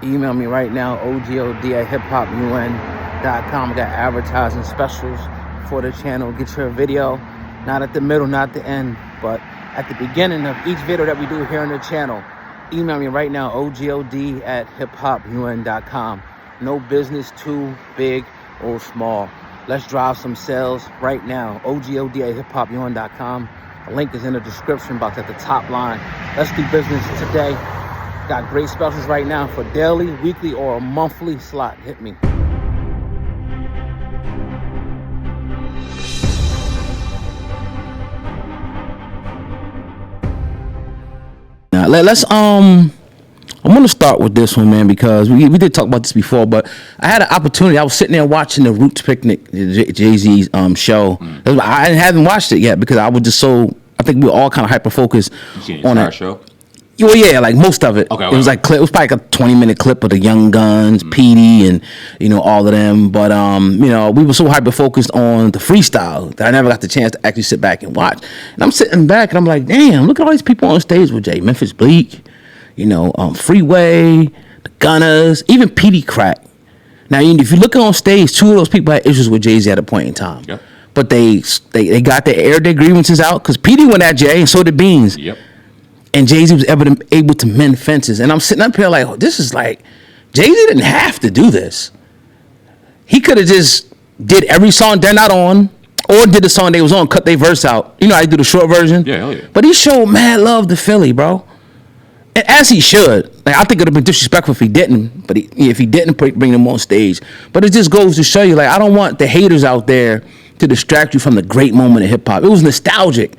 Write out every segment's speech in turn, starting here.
Email me right now, ogod@hiphopun.com. Got advertising specials for the channel. Get your video, not at the middle, not the end, but at the beginning of each video that we do here on the channel. Email me right now, ogod@hiphopun.com. No business too big or small. Let's drive some sales right now. ogod@hiphopun.com. The link is in the description box at the top line. Let's do business today. Got great specials right now for daily, weekly, or a monthly slot. Hit me. Now I'm gonna start with this one, man, because we did talk about this before, but I had an opportunity. I was sitting there watching the Roots Picnic, Jay-Z's show. I haven't watched it yet because I was just so. I think we were all kind of hyper focused on it. Show. Well, yeah, like most of it. Okay, it was like it was probably like a 20-minute clip of the Young Guns, Petey, and all of them. But we were so hyper focused on the freestyle that I never got the chance to actually sit back and watch. And I'm sitting back and I'm like, damn, look at all these people on stage with Jay. Memphis Bleak, Freeway, the Gunners, even Petey Crack. Now, if you look on stage, two of those people had issues with Jay-Z at a point in time. Yep. But they got aired their grievances out because Petey went at Jay and so did Beans. Yep. And Jay-Z was able to mend fences. And I'm sitting up here like, oh, this is like, Jay-Z didn't have to do this. He could have just did every song they're not on, or did the song they was on, cut their verse out. I do the short version. Yeah, hell yeah. But he showed mad love to Philly, bro. And as he should. Like, I think it would have been disrespectful if he didn't. But if he didn't bring them on stage. But it just goes to show you, like, I don't want the haters out there to distract you from the great moment of hip-hop. It was nostalgic.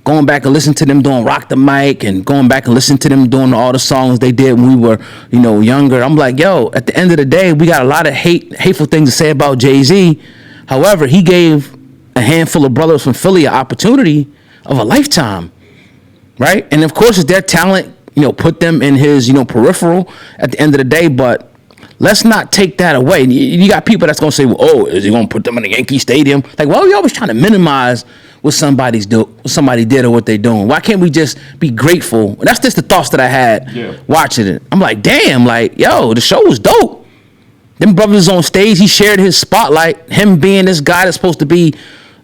Going back and listening to them doing Rock the Mic and going back and listening to them doing all the songs they did when we were, younger. I'm like, yo, at the end of the day, we got a lot of hateful things to say about Jay-Z. However, he gave a handful of brothers from Philly an opportunity of a lifetime, right? And of course, it's their talent, put them in his, peripheral at the end of the day, but let's not take that away. You got people that's going to say, well, oh, is he going to put them in a Yankee Stadium? Like, well, you're always trying to minimize what somebody did or what they're doing. Why can't we just be grateful? That's just the thoughts that I had watching it. I'm like, damn, like, yo, the show was dope. Them brothers on stage, he shared his spotlight. Him being this guy that's supposed to be,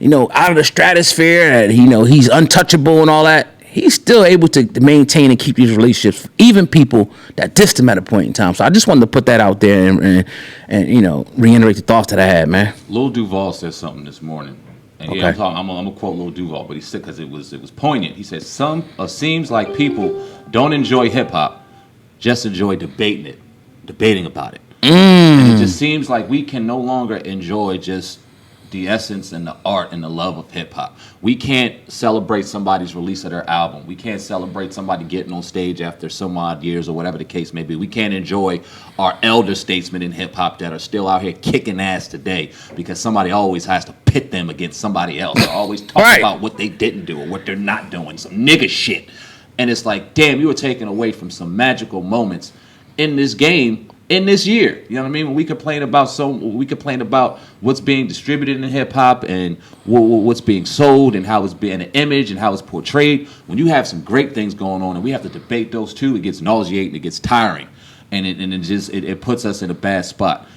out of the stratosphere, and he's untouchable and all that. He's still able to maintain and keep these relationships, even people that dissed him at a point in time. So I just wanted to put that out there and reiterate the thoughts that I had, man. Lil Duval said something this morning. And okay. I'm gonna quote Lil Duval, but he said, because it was poignant. He said, seems like people don't enjoy hip hop, just enjoy debating about it. And it just seems like we can no longer enjoy just the essence and the art and the love of hip hop. We can't celebrate somebody's release of their album. We can't celebrate somebody getting on stage after some odd years or whatever the case may be. We can't enjoy our elder statesmen in hip hop that are still out here kicking ass today because somebody always has to pit them against somebody else. Or always talk about what they didn't do or what they're not doing, some nigga shit. And it's like, damn, you were taken away from some magical moments in this game in this year. You know what I mean? When we complain about what's being distributed in hip hop and what's being sold and how it's being an image and how it's portrayed. When you have some great things going on and we have to debate those two, it gets nauseating, it gets tiring, and it puts us in a bad spot.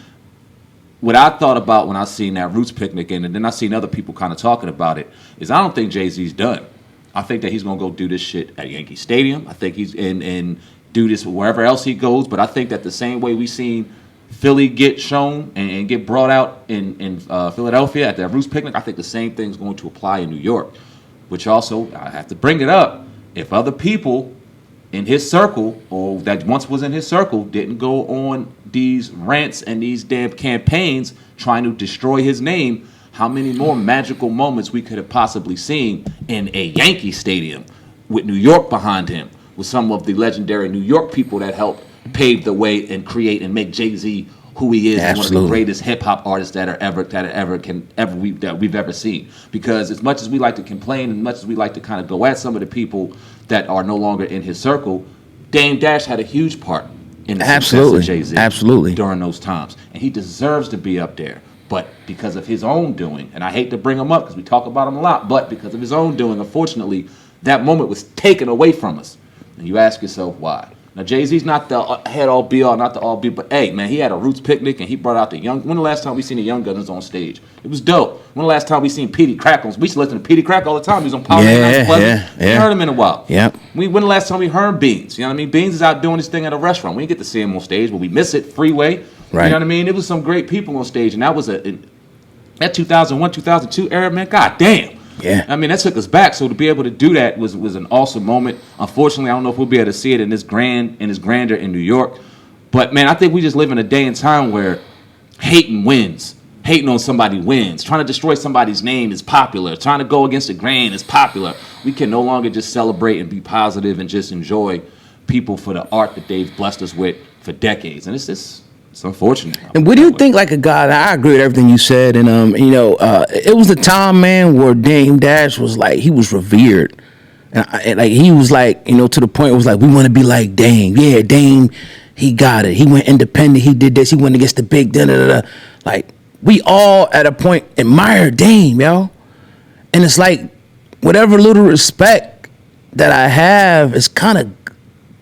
What I thought about when I seen that Roots Picnic and then I seen other people kind of talking about it is I don't think Jay-Z's done. I think that he's gonna go do this shit at Yankee Stadium. I think he's in do this wherever else he goes, but I think that the same way we seen Philly get shown and get brought out in Philadelphia at that Roots Picnic, I think the same thing's going to apply in New York, which also, I have to bring it up, if other people in his circle, or that once was in his circle, didn't go on these rants and these damn campaigns trying to destroy his name, how many more magical moments we could have possibly seen in a Yankee Stadium with New York behind him, with some of the legendary New York people that helped pave the way and create and make Jay-Z who he is, and one of the greatest hip hop artists that we've ever seen. Because as much as we like to complain, and much as we like to kind of go at some of the people that are no longer in his circle, Dame Dash had a huge part in the success of Jay-Z during those times, and he deserves to be up there. But because of his own doing, and I hate to bring him up because we talk about him a lot, but because of his own doing, unfortunately, that moment was taken away from us. And you ask yourself why. Now Jay-Z's not the head all be all, not the all be, but hey man, he had a Roots picnic and he brought out the young. When the last time we seen the Young Gunners on stage? It was dope. When the last time we seen Petey Crack on? We used to listen to Petey Crack all the time. He was on Power. Yeah. We heard him in a while. Yep. When the last time we heard Beans? You know what I mean? Beans is out doing his thing at a restaurant. We didn't get to see him on stage, but we miss it. Freeway. Right. You know what I mean? It was some great people on stage, and that was that 2001, 2002 era, man. God damn. Yeah. I mean, that took us back. So to be able to do that was an awesome moment. Unfortunately, I don't know if we'll be able to see it in this grandeur in New York. But man, I think we just live in a day and time where hating wins. Hating on somebody wins. Trying to destroy somebody's name is popular. Trying to go against the grain is popular. We can no longer just celebrate and be positive and just enjoy people for the art that they've blessed us with for decades. And it's unfortunate. And what do you think, like a guy? I agree with everything you said, and it was a time, man, where Dame Dash was like, he was revered, and like he was like, to the point it was like, we want to be like Dame. Yeah, Dame, he got it. He went independent. He did this. He went against the big da. Like we all at a point admire Dame, yo, and it's like whatever little respect that I have is kind of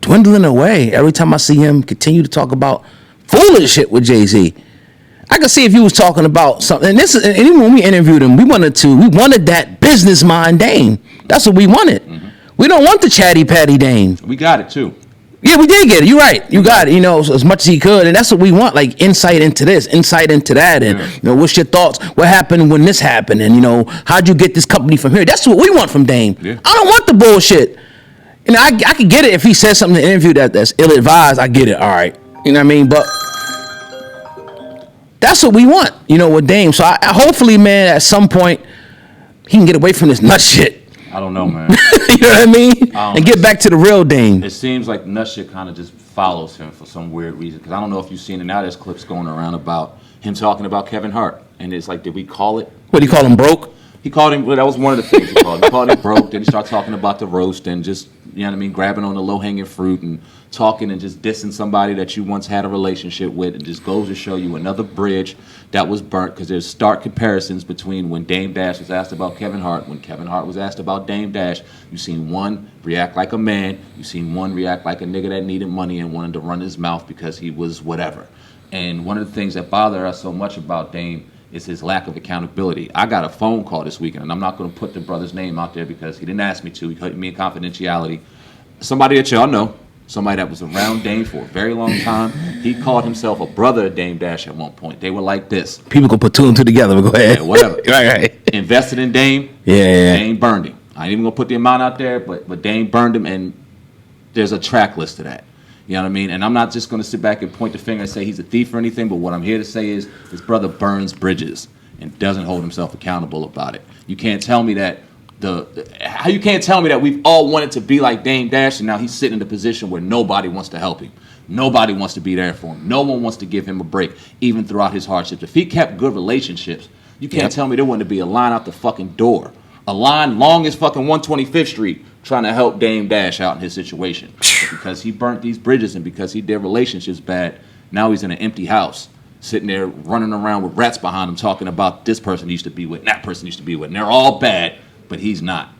dwindling away every time I see him continue to talk about foolish shit with Jay-Z. I could see if he was talking about something. And even when we interviewed him, we wanted that business mind Dame. That's what we wanted. Mm-hmm. We don't want the chatty patty Dame. We got it too. Yeah, we did get it. You're right. You got it. So as much as he could, and that's what we want. Like insight into this, insight into that, and what's your thoughts? What happened when this happened? And how'd you get this company from here? That's what we want from Dame. Yeah. I don't want the bullshit. I could get it if he says something in the interview that's ill-advised. I get it. All right. You know what I mean? But that's what we want, with Dame. So I hopefully, man, at some point, he can get away from this nut shit. I don't know, man. You know what I mean? And get back to the real Dame. It seems like nut shit kind of just follows him for some weird reason. Because I don't know if you've seen it now. There's clips going around about him talking about Kevin Hart. And it's like, did we call it? What, he call him broke? He called him, well, that was one of the things he called him. He called him broke. Then he started talking about the roast and just, grabbing on the low-hanging fruit and talking and just dissing somebody that you once had a relationship with. And just goes to show you another bridge that was burnt, because there's stark comparisons between when Dame Dash was asked about Kevin Hart, when Kevin Hart was asked about Dame Dash. You've seen one react like a man. You've seen one react like a nigga that needed money and wanted to run his mouth because he was whatever. And one of the things that bother us so much about Dame is his lack of accountability. I got a phone call this weekend, and I'm not going to put the brother's name out there because he didn't ask me to. He cut me in confidentiality. Somebody that y'all know, somebody that was around Dame for a very long time. He called himself a brother of Dame Dash at one point. They were like this. People can put two and two together, but go ahead. Yeah, whatever. right. Invested in Dame. Yeah. Dame burned him. I ain't even going to put the amount out there, but Dame burned him, and there's a track list to that. You know what I mean? And I'm not just going to sit back and point the finger and say he's a thief or anything, but what I'm here to say is his brother burns bridges and doesn't hold himself accountable about it. You can't tell me that you can't tell me that we've all wanted to be like Dame Dash, and now he's sitting in a position where nobody wants to help him. Nobody wants to be there for him. No one wants to give him a break, even throughout his hardships. If he kept good relationships, you can't tell me there wouldn't be a line out the fucking door. A line long as fucking 125th Street trying to help Dame Dash out in his situation. Because he burnt these bridges and because he did relationships bad, now he's in an empty house, sitting there running around with rats behind him talking about this person he used to be with, and that person he used to be with. And they're all bad, but he's not.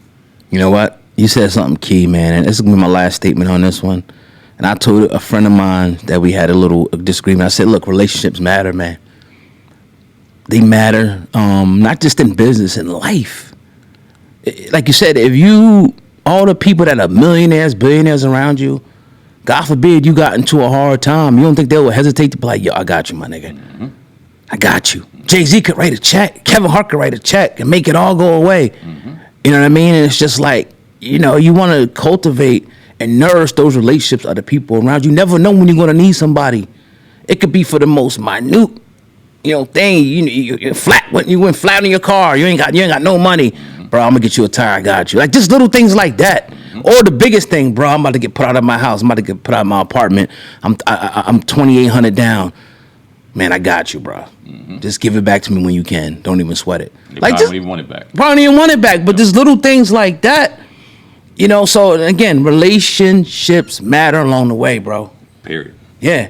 You know what? You said something key, man. And this is going to be my last statement on this one. And I told a friend of mine that we had a little disagreement. I said, look, relationships matter, man. They matter, not just in business, in life. Like you said, all the people that are millionaires, billionaires around you, God forbid you got into a hard time, you don't think they would hesitate to be like, yo, I got you, my nigga. Mm-hmm. I got you. Jay-Z could write a check. Kevin Hart could write a check and make it all go away. Mm-hmm. You know what I mean? And it's just like, you want to cultivate and nourish those relationships of the people around you. You never know when you're going to need somebody. It could be for the most minute, thing. You flat. When you went flat in your car, you ain't got no money. Bro, I'm gonna get you a tire. I got you. Like just little things like that, or the biggest thing, bro. I'm about to get put out of my house. I'm about to get put out of my apartment. I'm $2,800 down. Man, I got you, bro. Mm-hmm. Just give it back to me when you can. Don't even sweat it. You probably don't even want it back. Probably don't even want it back. But there's little things like that, So again, relationships matter along the way, bro. Period. Yeah.